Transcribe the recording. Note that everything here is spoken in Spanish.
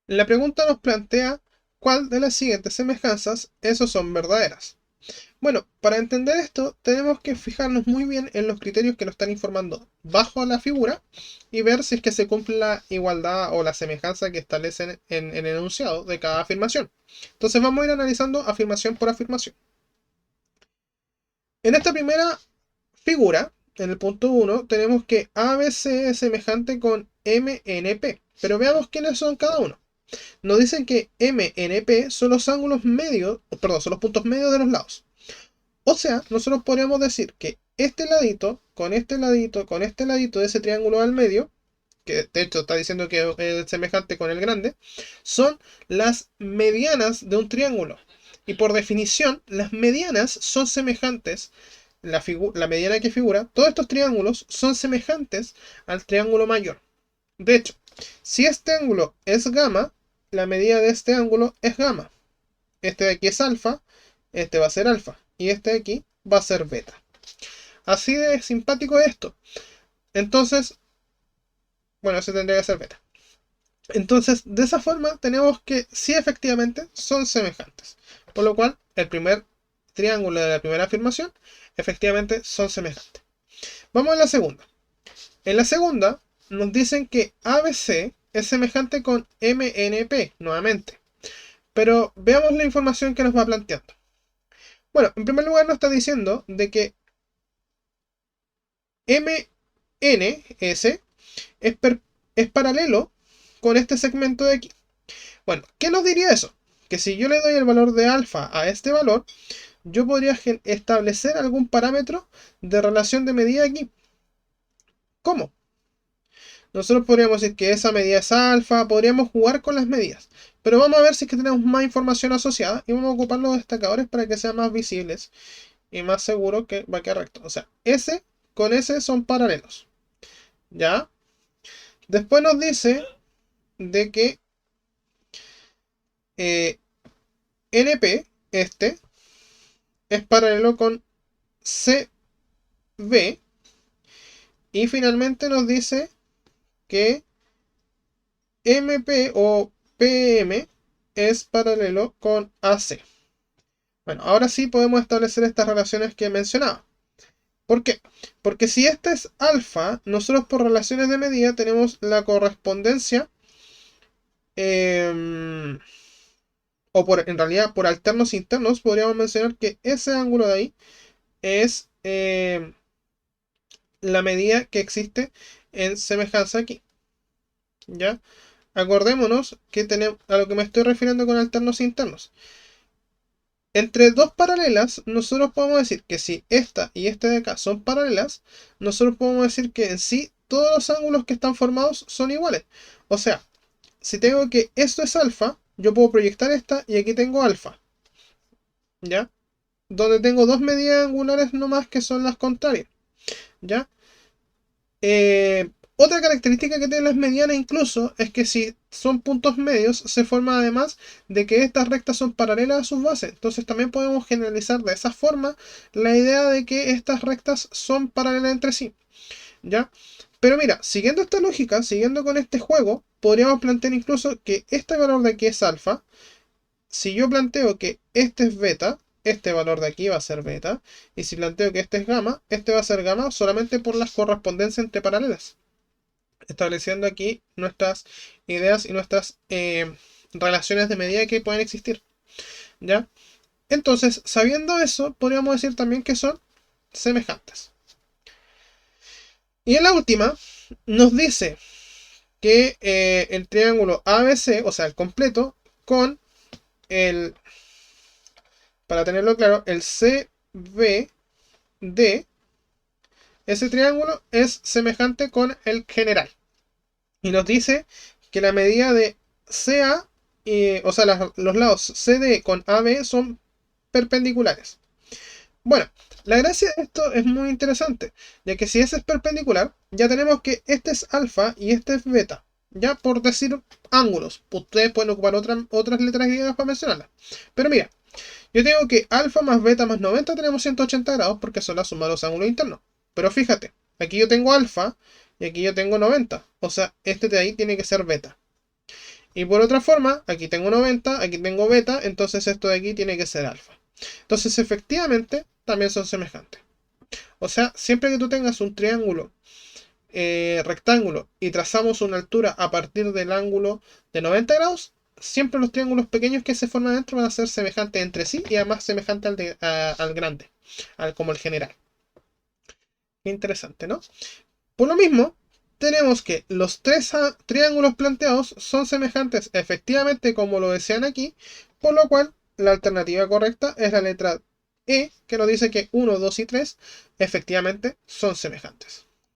La pregunta nos plantea cuál de las siguientes semejanzas esos son verdaderas. Bueno, para entender esto tenemos que fijarnos muy bien en los criterios que nos están informando bajo la figura y ver si es que se cumple la igualdad o la semejanza que establecen en el enunciado de cada afirmación. Entonces vamos a ir analizando afirmación por afirmación. En esta primera figura, en el punto 1, tenemos que ABC es semejante con MNP, pero veamos quiénes son cada uno. Nos dicen que MNP son los ángulos medios, perdón, son los puntos medios de los lados. O sea, nosotros podríamos decir que este ladito, con este ladito, con este ladito de ese triángulo al medio, que de hecho está diciendo que es semejante con el grande, son las medianas de un triángulo. Y por definición, las medianas son semejantes, la mediana que figura, todos estos triángulos son semejantes al triángulo mayor. De hecho, si este ángulo es gamma, la medida de este ángulo es gamma. Este de aquí es alfa, este va a ser alfa. Y este de aquí va a ser beta. Así de simpático es esto. Entonces, bueno, ese tendría que ser beta. Entonces, de esa forma tenemos que sí efectivamente son semejantes. Por lo cual, el primer triángulo de la primera afirmación efectivamente son semejantes. Vamos a la segunda. En la segunda nos dicen que ABC es semejante con MNP nuevamente. Pero veamos la información que nos va planteando. Bueno, en primer lugar nos está diciendo de que MNS es, es paralelo con este segmento de aquí. Bueno, ¿qué nos diría eso? Que si yo le doy el valor de alfa a este valor, yo podría establecer algún parámetro de relación de medida aquí. ¿Cómo? Nosotros podríamos decir que esa medida es alfa, podríamos jugar con las medidas. Pero vamos a ver si es que tenemos más información asociada y vamos a ocupar los destacadores para que sean más visibles y más seguro que va a quedar recto. O sea, S con S son paralelos. ¿Ya? Después nos dice de que NP, este, es paralelo con CB. Y finalmente nos dice que MP o PM es paralelo con AC. Bueno, ahora sí podemos establecer estas relaciones que mencionaba. ¿Por qué? Porque si este es alfa, nosotros por relaciones de medida tenemos la correspondencia, eh, o por, en realidad por alternos internos, podríamos mencionar que ese ángulo de ahí es la medida que existe en semejanza aquí. ¿Ya? Acordémonos que tenemos, a lo que me estoy refiriendo con alternos internos. Entre dos paralelas, nosotros podemos decir que si esta y esta de acá son paralelas, nosotros podemos decir que en sí todos los ángulos que están formados son iguales. O sea, si tengo que esto es alfa, yo puedo proyectar esta y aquí tengo alfa. ¿Ya? Donde tengo dos medidas angulares nomás que son las contrarias. ¿Ya? Otra característica que tienen las medianas incluso es que si son puntos medios se forma además de que estas rectas son paralelas a sus bases. Entonces también podemos generalizar de esa forma la idea de que estas rectas son paralelas entre sí. ¿Ya? Pero mira, siguiendo esta lógica, siguiendo con este juego, podríamos plantear incluso que este valor de aquí es alfa. Si yo planteo que este es beta, este valor de aquí va a ser beta. Y si planteo que este es gamma, este va a ser gamma solamente por las correspondencias entre paralelas, estableciendo aquí nuestras ideas y nuestras relaciones de medida que pueden existir. ¿Ya? Entonces, sabiendo eso, podríamos decir también que son semejantes. Y en la última, nos dice que el triángulo ABC, o sea, el completo, con el, para tenerlo claro, el CBD, ese triángulo es semejante con el general. Y nos dice que la medida de CA, o sea, los lados CD con AB son perpendiculares. Bueno, la gracia de esto es muy interesante, ya que si ese es perpendicular, ya tenemos que este es alfa y este es beta. Ya por decir ángulos, ustedes pueden ocupar otras letras griegas para mencionarlas. Pero mira, yo tengo que alfa más beta más 90 tenemos 180 grados porque son la suma de los ángulos internos. Pero fíjate, aquí yo tengo alfa y aquí yo tengo 90. O sea, este de ahí tiene que ser beta. Y por otra forma, aquí tengo 90, aquí tengo beta, entonces esto de aquí tiene que ser alfa. Entonces efectivamente también son semejantes. O sea, siempre que tú tengas un triángulo rectángulo y trazamos una altura a partir del ángulo de 90 grados, siempre los triángulos pequeños que se forman dentro van a ser semejantes entre sí y además semejantes al grande, como el general. Qué interesante, ¿no? Por lo mismo, tenemos que los tres triángulos planteados son semejantes efectivamente como lo desean aquí, por lo cual la alternativa correcta es la letra E, que nos dice que 1, 2 y 3 efectivamente son semejantes.